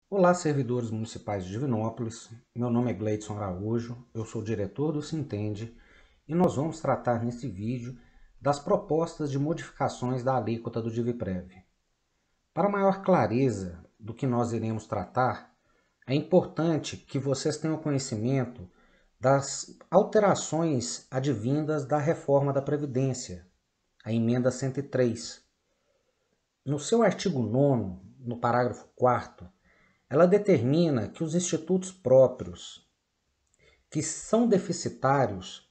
Olá, servidores municipais de Divinópolis. Meu nome é Gleidson Araújo, eu sou diretor do Sintende e nós vamos tratar nesse vídeo das propostas de modificações da alíquota do Diviprev. Para maior clareza do que nós iremos tratar, é importante que vocês tenham conhecimento das alterações advindas da reforma da Previdência, a emenda 103. No seu artigo 9º, no parágrafo 4º, ela determina que os institutos próprios, que são deficitários,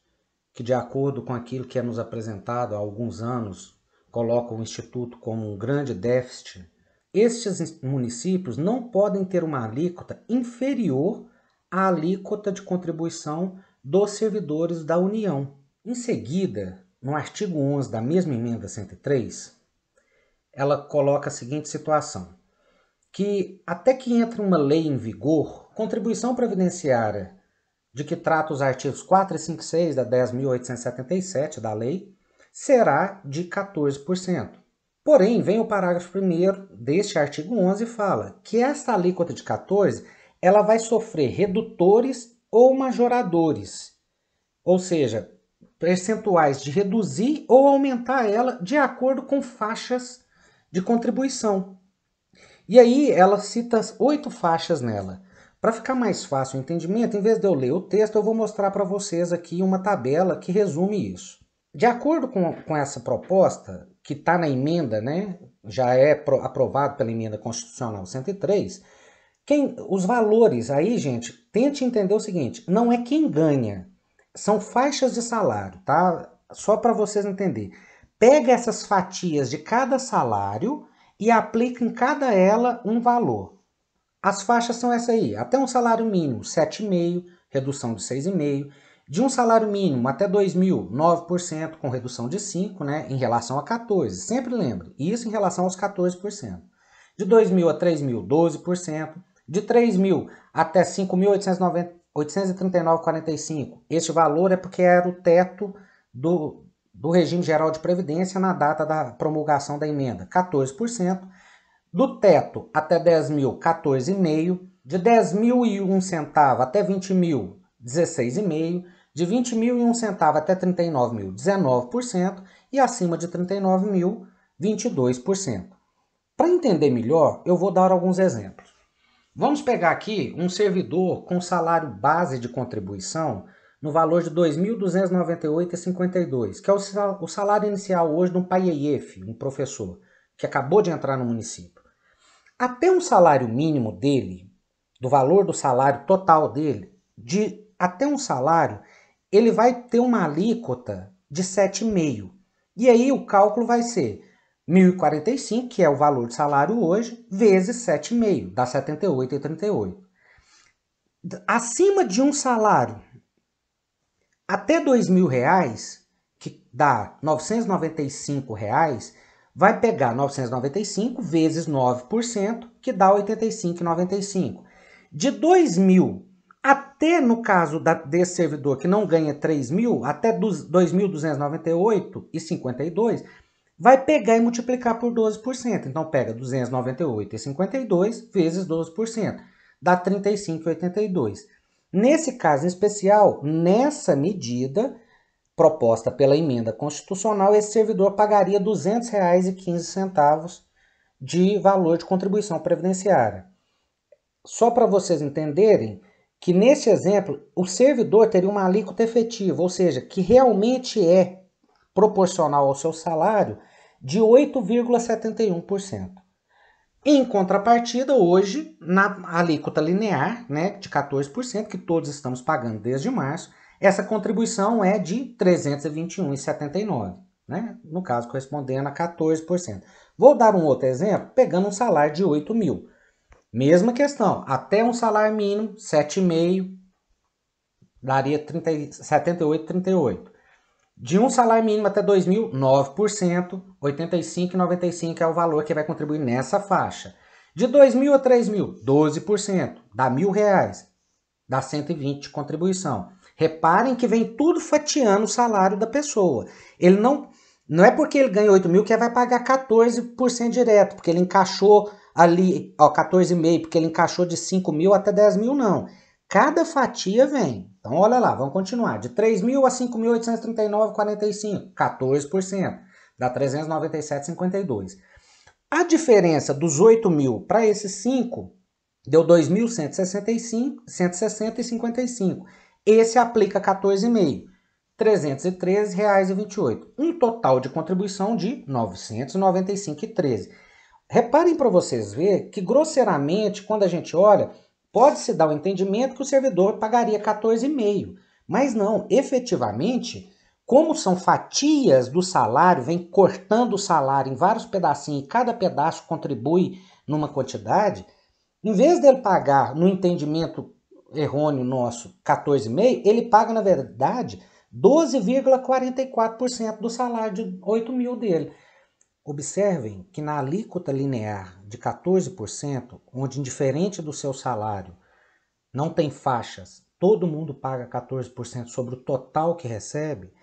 que de acordo com aquilo que é nos apresentado há alguns anos, colocam o instituto como um grande déficit, estes municípios não podem ter uma alíquota inferior à alíquota de contribuição dos servidores da União. Em seguida, no artigo 11 da mesma emenda 103, ela coloca a seguinte situação: que até que entre uma lei em vigor, contribuição previdenciária de que trata os artigos 4 e 5 e 6 da 10.877 da lei, será de 14%. Porém, vem o parágrafo 1º deste artigo 11 e fala que esta alíquota de 14% ela vai sofrer redutores ou majoradores, ou seja, percentuais de reduzir ou aumentar ela de acordo com faixas de contribuição. E aí ela cita 8 faixas nela. Para ficar mais fácil o entendimento, em vez de eu ler o texto, eu vou mostrar para vocês aqui uma tabela que resume isso. De acordo com essa proposta, que está na emenda, né, já é aprovado pela emenda constitucional 103, os valores aí, gente, tente entender o seguinte, não é quem ganha, são faixas de salário, tá? Só para vocês entenderem. Pega essas fatias de cada salário e aplica em cada ela um valor. As faixas são essa aí, até um salário mínimo, 7,5%, redução de 6,5%. De um salário mínimo até 2.000, 9%, com redução de 5%, né, em relação a 14%. Sempre lembre, isso em relação aos 14%. De 2.000 a 3.000, 12%. De 3.000 até 5.839,45. Este valor é porque era o teto do regime geral de previdência na data da promulgação da emenda, 14%. Do teto até 10.000, 14,5%. De 10.001 centavo até 20.000, 16,5%. De 20.001 centavo até 39.000, 19%. E acima de 39.000, 22%. Para entender melhor, eu vou dar alguns exemplos. Vamos pegar aqui um servidor com salário base de contribuição no valor de R$ 2.298,52, que é o salário inicial hoje de um paieife, um professor, que acabou de entrar no município. Até um salário mínimo dele, do valor do salário total dele, até um salário, ele vai ter uma alíquota de 7,5%. E aí o cálculo vai ser 1.045, que é o valor de salário hoje, vezes 7,5, dá 78,38. Acima de um salário até R$ 2.000, que dá R$ 995, vai pegar 995 vezes 9%, que dá 85,95. De 2.000 até, no caso desse servidor que não ganha 3.000, até 2.298,52, vai pegar e multiplicar por 12%. Então, pega 298,52 vezes 12%, dá 35,82. Nesse caso em especial, nessa medida proposta pela emenda constitucional, esse servidor pagaria R$ 200,15 de valor de contribuição previdenciária. Só para vocês entenderem que nesse exemplo, o servidor teria uma alíquota efetiva, ou seja, que realmente é proporcional ao seu salário, de 8,71%. Em contrapartida, hoje, na alíquota linear, né, de 14%, que todos estamos pagando desde março, essa contribuição é de R$ 321,79, né, no caso correspondendo a 14%. Vou dar um outro exemplo, pegando um salário de 8.000. Mesma questão, até um salário mínimo, 7,5, daria 78,38. De um salário mínimo até 2.000, 9%, 85,95 é o valor que vai contribuir nessa faixa. De 2.000 a 3.000, 12%, dá R$ 1.000, dá 120 de contribuição. Reparem que vem tudo fatiando o salário da pessoa. Ele não é porque ele ganha 8.000 que ele vai pagar 14% direto, porque ele encaixou ali, ó, 14,5, porque ele encaixou de 5 mil até 10 mil, não. Cada fatia vem. Então, olha lá, vamos continuar. De 3 mil a 5.839,45, 14%. Dá 397,52. A diferença dos 8 mil para esses 5 deu 2.160,55. Esse aplica 14,5. R$ 313,28. Um total de contribuição de R$ 995,13. Reparem para vocês verem que, grosseiramente, quando a gente olha, pode-se dar o entendimento que o servidor pagaria 14,5. Mas não, efetivamente, como são fatias do salário, vem cortando o salário em vários pedacinhos e cada pedaço contribui numa quantidade, em vez dele pagar, no entendimento errôneo nosso, 14,5, ele paga, na verdade, 12,44% do salário de 8 mil dele. Observem que na alíquota linear de 14%, onde, indiferente do seu salário, não tem faixas, todo mundo paga 14% sobre o total que recebe,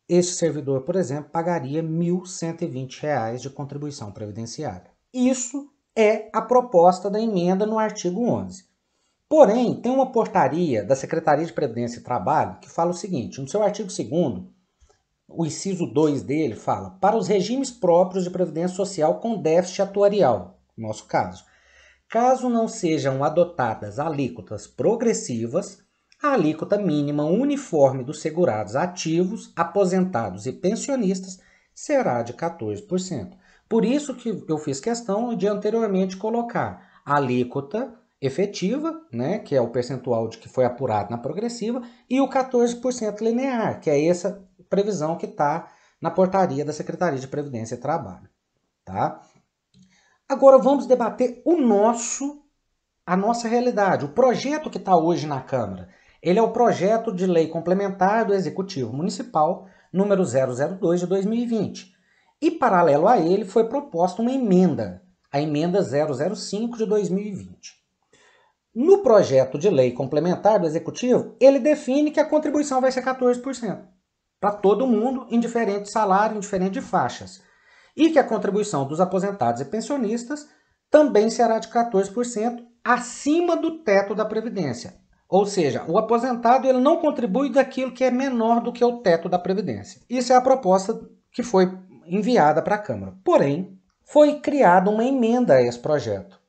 este servidor, por exemplo, pagaria R$ 1.120 de contribuição previdenciária. Isso é a proposta da emenda no artigo 11. Porém, tem uma portaria da Secretaria de Previdência e Trabalho que fala o seguinte, no seu artigo 2º, o inciso 2 dele fala, para os regimes próprios de previdência social com déficit atuarial, no nosso caso não sejam adotadas alíquotas progressivas, a alíquota mínima uniforme dos segurados ativos, aposentados e pensionistas será de 14%. Por isso que eu fiz questão de anteriormente colocar a alíquota efetiva, né, que é o percentual de que foi apurado na progressiva, e o 14% linear, que é essa previsão que está na portaria da Secretaria de Previdência e Trabalho. Tá? Agora vamos debater a nossa realidade. O projeto que está hoje na Câmara, ele é o projeto de lei complementar do Executivo Municipal número 002 de 2020. E paralelo a ele foi proposta uma emenda, a emenda 005 de 2020. No projeto de lei complementar do Executivo, ele define que a contribuição vai ser 14%. Para todo mundo, indiferente de salário, indiferente de faixas. E que a contribuição dos aposentados e pensionistas também será de 14% acima do teto da Previdência. Ou seja, o aposentado ele não contribui daquilo que é menor do que o teto da Previdência. Isso é a proposta que foi enviada para a Câmara. Porém, foi criada uma emenda a esse projeto,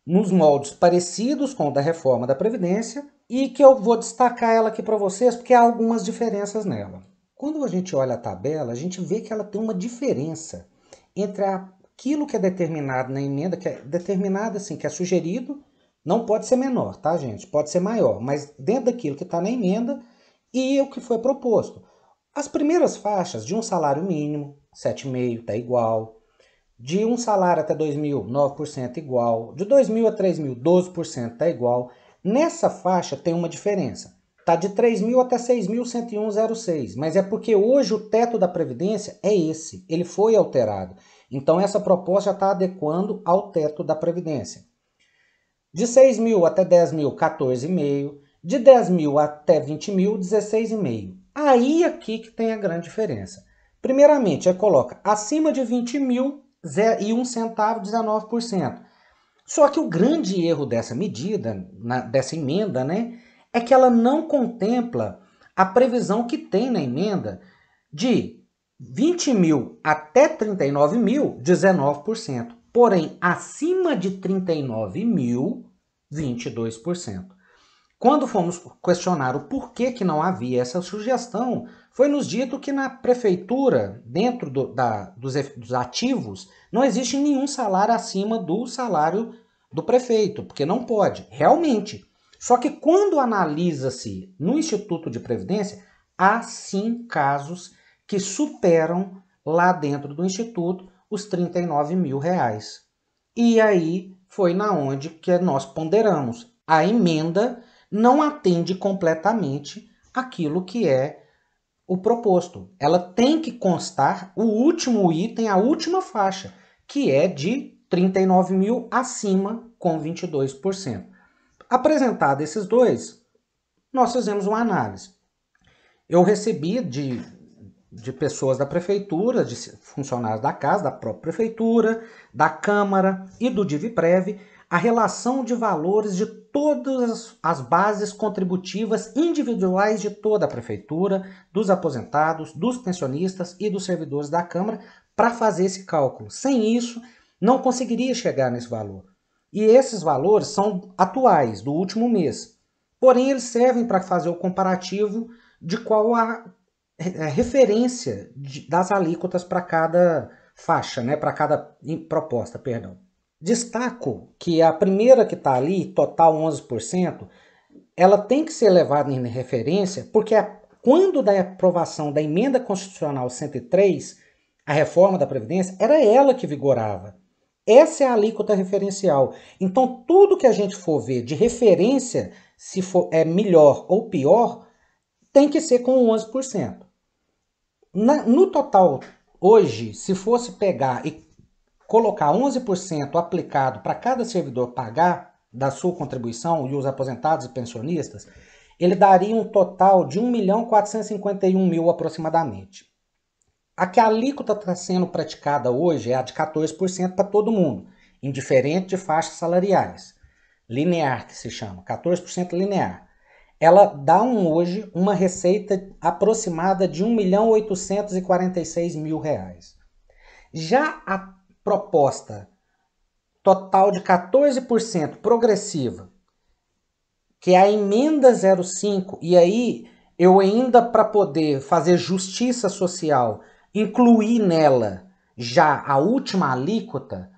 nos moldes parecidos com o da reforma da Previdência, e que eu vou destacar ela aqui para vocês porque há algumas diferenças nela. Quando a gente olha a tabela, a gente vê que ela tem uma diferença entre aquilo que é determinado na emenda, que é determinado assim, que é sugerido, não pode ser menor, tá, gente? Pode ser maior, mas dentro daquilo que está na emenda e o que foi proposto. As primeiras faixas de um salário mínimo, 7,5, está igual. De um salário até 2 mil, 9% igual. De 2 mil a 3 mil, 12% está igual. Nessa faixa tem uma diferença. Está de 3 mil até 6.101,06, mas é porque hoje o teto da Previdência é esse, ele foi alterado. Então essa proposta já está adequando ao teto da Previdência. De 6 mil até 10 mil, 14,5. De 10 mil até 20 mil, 16,5. Aí aqui que tem a grande diferença. Primeiramente, ele coloca acima de 20 mil e 1 centavo, 19%. Só que o grande erro dessa medida, dessa emenda, né, é que ela não contempla a previsão que tem na emenda de 20 mil até 39 mil, 19%. Porém, acima de 39 mil, 22%. Quando fomos questionar o porquê que não havia essa sugestão, foi nos dito que na prefeitura, dentro dos ativos, não existe nenhum salário acima do salário do prefeito, porque não pode, realmente. Só que quando analisa-se no Instituto de Previdência, há sim casos que superam lá dentro do Instituto os 39 mil reais. E aí foi na onde que nós ponderamos. A emenda não atende completamente aquilo que é o proposto. Ela tem que constar o último item, a última faixa, que é de 39 mil acima com 22%. Apresentado esses dois, nós fizemos uma análise. Eu recebi de pessoas da prefeitura, de funcionários da casa, da própria prefeitura, da Câmara e do DIVPREV, a relação de valores de todas as bases contributivas individuais de toda a prefeitura, dos aposentados, dos pensionistas e dos servidores da Câmara para fazer esse cálculo. Sem isso, não conseguiria chegar nesse valor. E esses valores são atuais, do último mês. Porém, eles servem para fazer o comparativo de qual a referência das alíquotas para cada faixa, né, para cada proposta, perdão. Destaco que a primeira que está ali, total 11%, ela tem que ser levada em referência porque quando da aprovação da Emenda Constitucional 103, a reforma da Previdência, era ela que vigorava. Essa é a alíquota referencial. Então, tudo que a gente for ver de referência, se for melhor ou pior, tem que ser com 11%. No total, hoje, se fosse pegar e colocar 11% aplicado para cada servidor pagar da sua contribuição e os aposentados e pensionistas, ele daria um total de 1.451.000 aproximadamente. A que a alíquota está sendo praticada hoje é a de 14% para todo mundo, indiferente de faixas salariais. Linear, que se chama, 14% linear. Ela dá hoje uma receita aproximada de R$ 1.846.000. Já a proposta total de 14% progressiva, que é a emenda 05, e aí eu ainda, para poder fazer justiça social, incluir nela já a última alíquota,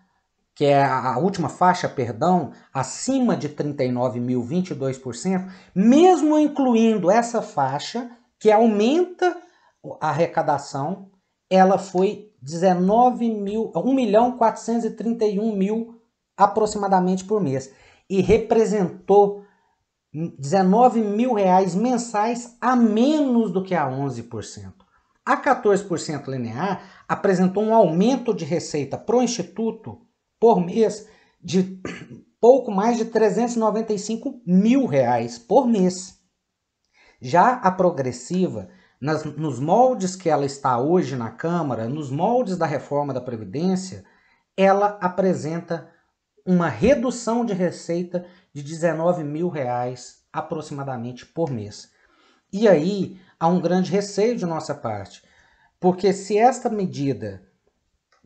que é a última faixa, perdão, acima de 39.022%, mesmo incluindo essa faixa, que aumenta a arrecadação, ela foi 1.431.000 aproximadamente por mês e representou R$19.000 mensais a menos do que a 11%. A 14% linear apresentou um aumento de receita para o Instituto por mês de pouco mais de R$395.000 por mês. Já a progressiva, nos moldes que ela está hoje na Câmara, nos moldes da reforma da Previdência, ela apresenta uma redução de receita de R$19.000 aproximadamente por mês. E aí há um grande receio de nossa parte, porque se esta medida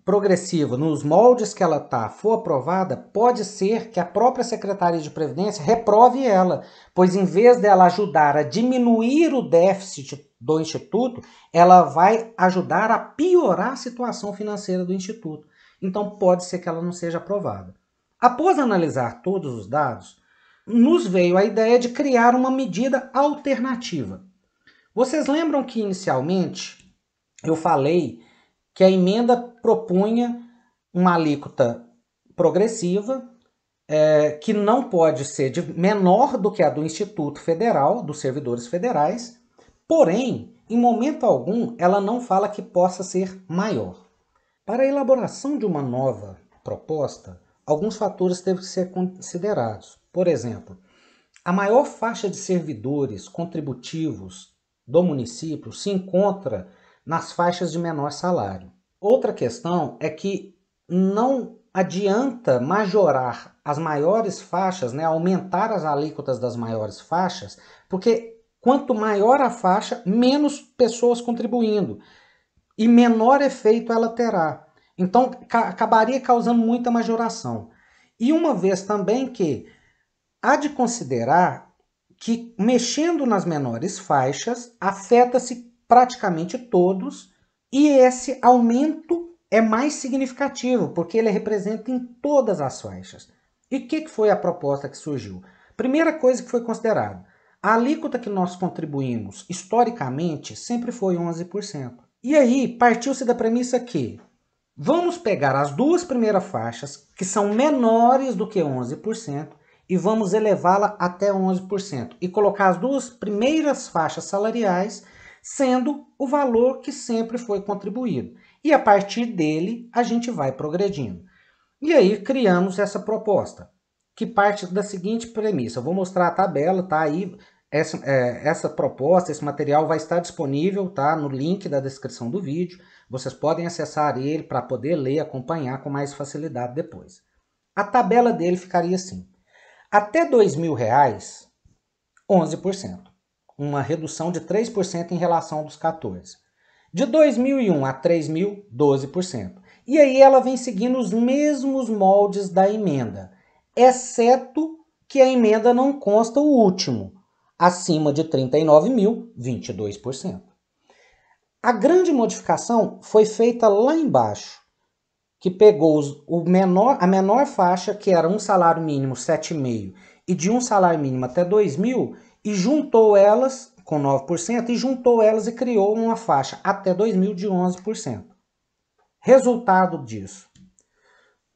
progressiva, nos moldes que ela está, for aprovada, pode ser que a própria Secretaria de Previdência reprove ela, pois em vez dela ajudar a diminuir o déficit do Instituto, ela vai ajudar a piorar a situação financeira do Instituto. Então pode ser que ela não seja aprovada. Após analisar todos os dados, nos veio a ideia de criar uma medida alternativa. Vocês lembram que inicialmente eu falei que a emenda propunha uma alíquota progressiva que não pode ser menor do que a do Instituto Federal, dos servidores federais, porém, em momento algum, ela não fala que possa ser maior. Para a elaboração de uma nova proposta, alguns fatores têm que ser considerados. Por exemplo, a maior faixa de servidores contributivos do município se encontra nas faixas de menor salário. Outra questão é que não adianta majorar as maiores faixas, né, aumentar as alíquotas das maiores faixas, porque quanto maior a faixa, menos pessoas contribuindo e menor efeito ela terá. Então acabaria causando muita majoração. E uma vez também que há de considerar que mexendo nas menores faixas afeta-se praticamente todos e esse aumento é mais significativo porque ele representa em todas as faixas. E o que foi a proposta que surgiu? Primeira coisa que foi considerada, a alíquota que nós contribuímos historicamente sempre foi 11%. E aí partiu-se da premissa que vamos pegar as duas primeiras faixas, que são menores do que 11%, e vamos elevá-la até 11%. E colocar as duas primeiras faixas salariais sendo o valor que sempre foi contribuído. E a partir dele, a gente vai progredindo. E aí criamos essa proposta, que parte da seguinte premissa. Eu vou mostrar a tabela, tá aí. essa proposta, esse material vai estar disponível, tá, no link da descrição do vídeo. Vocês podem acessar ele para poder ler e acompanhar com mais facilidade depois. A tabela dele ficaria assim. Até R$2.000, 11%. Uma redução de 3% em relação dos 14%. De 2001 a 3.000, 12%. E aí ela vem seguindo os mesmos moldes da emenda, exceto que a emenda não consta o último, acima de 39.000, 22%. A grande modificação foi feita lá embaixo, que pegou a menor faixa, que era um salário mínimo 7,5 e de um salário mínimo até 2.000, e juntou elas com 9%, e criou uma faixa até 2.000 de 11%. Resultado disso.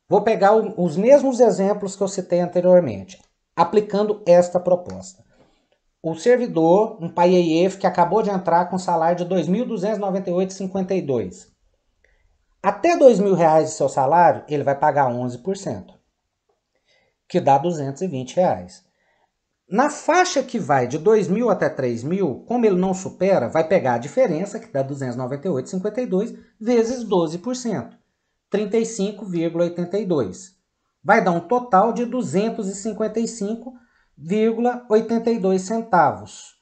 Vou pegar os mesmos exemplos que eu citei anteriormente, aplicando esta proposta. O servidor, um PAIEF que acabou de entrar com salário de R$ 2.298,52. Até R$ 2.000 de seu salário, ele vai pagar 11%, que dá R$ 220. Na faixa que vai de 2.000 até 3.000, como ele não supera, vai pegar a diferença, que dá 298,52, vezes 12%, 35,82. Vai dar um total de 255,82 centavos.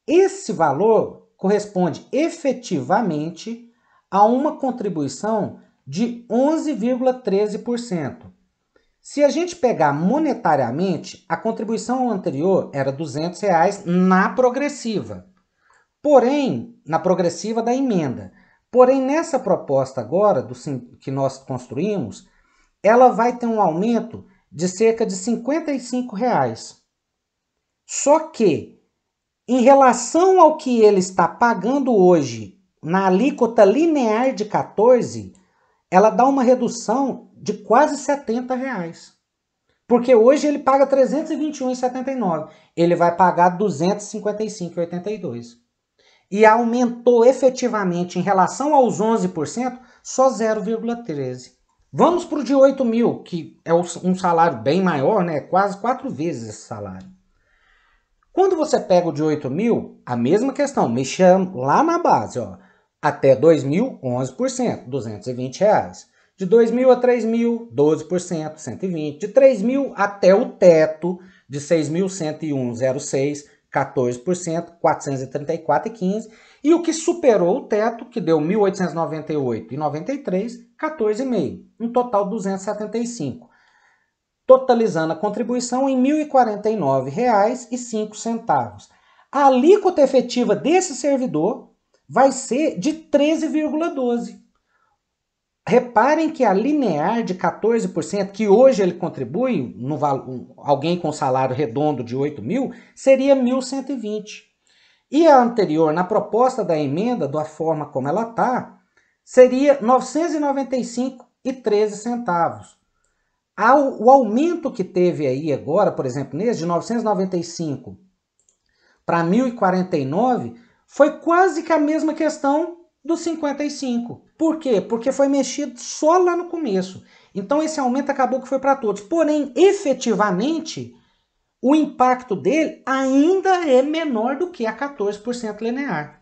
Esse valor corresponde efetivamente a uma contribuição de 11,13%. Se a gente pegar monetariamente, a contribuição anterior era R$ 200 na progressiva. Porém, na progressiva da emenda. Porém, nessa proposta agora, que nós construímos, ela vai ter um aumento de cerca de R$ 55. Só que, em relação ao que ele está pagando hoje, na alíquota linear de 14%, ela dá uma redução de quase R$ 70. Porque hoje ele paga R$ 321,79. Ele vai pagar R$ 255,82. E aumentou efetivamente em relação aos 11%, só 0,13%. Vamos para o de 8.000, que é um salário bem maior, né? Quase 4 vezes esse salário. Quando você pega o de 8.000, a mesma questão, mexendo lá na base, ó. Até 2.000, 11%, R$ 220. De 2.000 a 3.000, 12%, 120. De 3.000 até o teto, de 6.101,06, 14%, 434,15. E o que superou o teto, que deu 1.898,93, 14,5. Um total de 275. Totalizando a contribuição em R$ 1.049,05. A alíquota efetiva desse servidor vai ser de 13,12%. Reparem que a linear de 14%, que hoje ele contribui, alguém com salário redondo de 8.000, seria 1.120. E a anterior, na proposta da emenda, da forma como ela está, seria R$ 995,13. O aumento que teve aí agora, por exemplo, nesse de 995 para 1.049, foi quase que a mesma questão dos 55. Por quê? Porque foi mexido só lá no começo. Então esse aumento acabou que foi para todos. Porém, efetivamente, o impacto dele ainda é menor do que a 14% linear.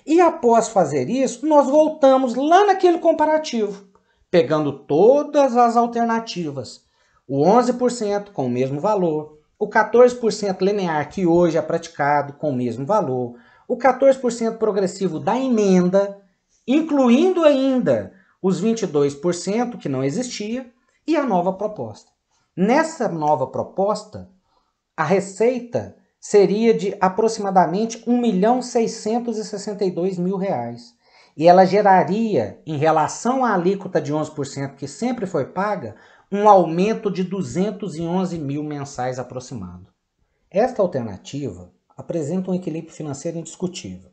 E após fazer isso, nós voltamos lá naquele comparativo, pegando todas as alternativas. O 11% com o mesmo valor, o 14% linear que hoje é praticado com o mesmo valor, o 14% progressivo da emenda, incluindo ainda os 22% que não existia, e a nova proposta. Nessa nova proposta, a receita seria de aproximadamente R$ 1.662.000. E ela geraria, em relação à alíquota de 11% que sempre foi paga, um aumento de 211 mil mensais aproximado. Esta alternativa apresenta um equilíbrio financeiro indiscutível,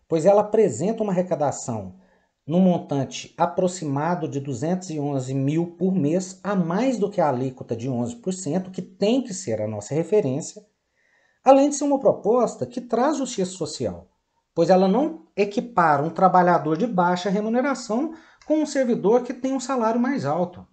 pois ela apresenta uma arrecadação no montante aproximado de 211 mil por mês, a mais do que a alíquota de 11%, que tem que ser a nossa referência, além de ser uma proposta que traz justiça social, pois ela não equipara um trabalhador de baixa remuneração com um servidor que tem um salário mais alto.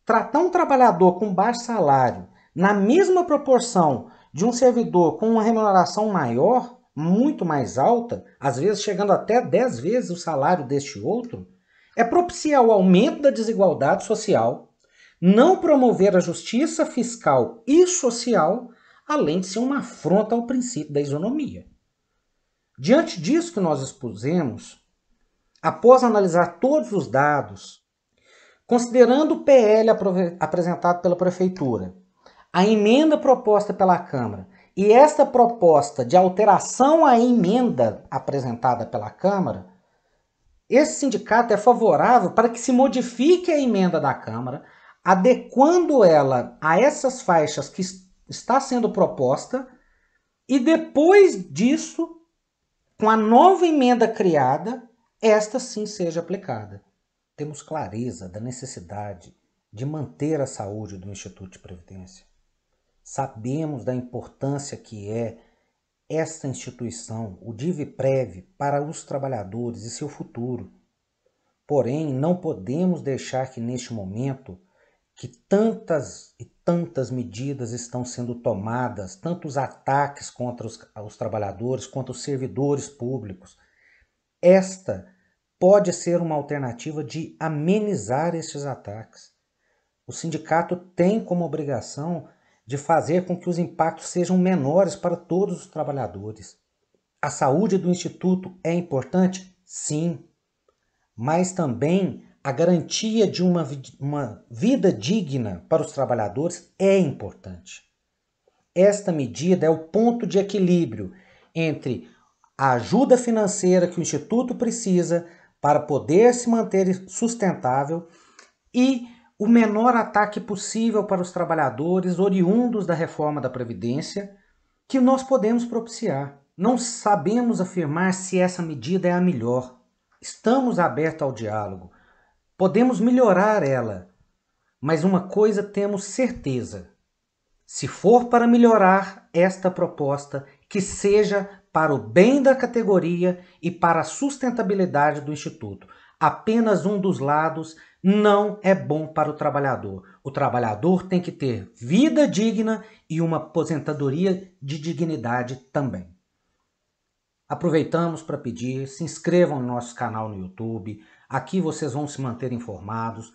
Tratar um trabalhador com baixo salário na mesma proporção de um servidor com uma remuneração maior, muito mais alta, às vezes chegando até 10 vezes o salário deste outro, é propiciar o aumento da desigualdade social, não promover a justiça fiscal e social, além de ser uma afronta ao princípio da isonomia. Diante disso que nós expusemos, após analisar todos os dados, considerando o PL apresentado pela Prefeitura, a emenda proposta pela Câmara e esta proposta de alteração à emenda apresentada pela Câmara, esse sindicato é favorável para que se modifique a emenda da Câmara, adequando ela a essas faixas que está sendo proposta, e depois disso, com a nova emenda criada, esta sim seja aplicada. Temos clareza da necessidade de manter a saúde do Instituto de Previdência. Sabemos da importância que é esta instituição, o DIVPREV, para os trabalhadores e seu futuro. Porém, não podemos deixar que neste momento, que tantas e tantas medidas estão sendo tomadas, tantos ataques contra os trabalhadores, contra os servidores públicos, esta pode ser uma alternativa de amenizar estes ataques. O sindicato tem como obrigação de fazer com que os impactos sejam menores para todos os trabalhadores. A saúde do Instituto é importante? Sim, mas também a garantia de uma vida digna para os trabalhadores é importante. Esta medida é o ponto de equilíbrio entre a ajuda financeira que o Instituto precisa para poder se manter sustentável e o menor ataque possível para os trabalhadores oriundos da reforma da Previdência que nós podemos propiciar. Não sabemos afirmar se essa medida é a melhor. Estamos abertos ao diálogo. Podemos melhorar ela, mas uma coisa temos certeza. Se for para melhorar esta proposta, que seja para o bem da categoria e para a sustentabilidade do Instituto. Apenas um dos lados não é bom para o trabalhador. O trabalhador tem que ter vida digna e uma aposentadoria de dignidade também. Aproveitamos para pedir, se inscrevam no nosso canal no YouTube. Aqui vocês vão se manter informados.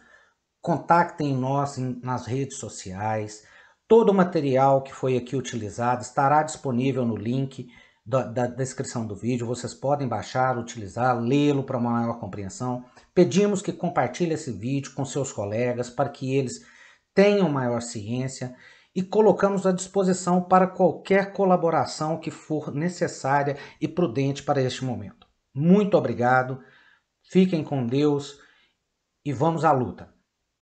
Contactem nós nas redes sociais. Todo o material que foi aqui utilizado estará disponível no link da descrição do vídeo. Vocês podem baixar, utilizar, lê-lo para uma maior compreensão. Pedimos que compartilhem esse vídeo com seus colegas para que eles tenham maior ciência e colocamos à disposição para qualquer colaboração que for necessária e prudente para este momento. Muito obrigado, fiquem com Deus e vamos à luta.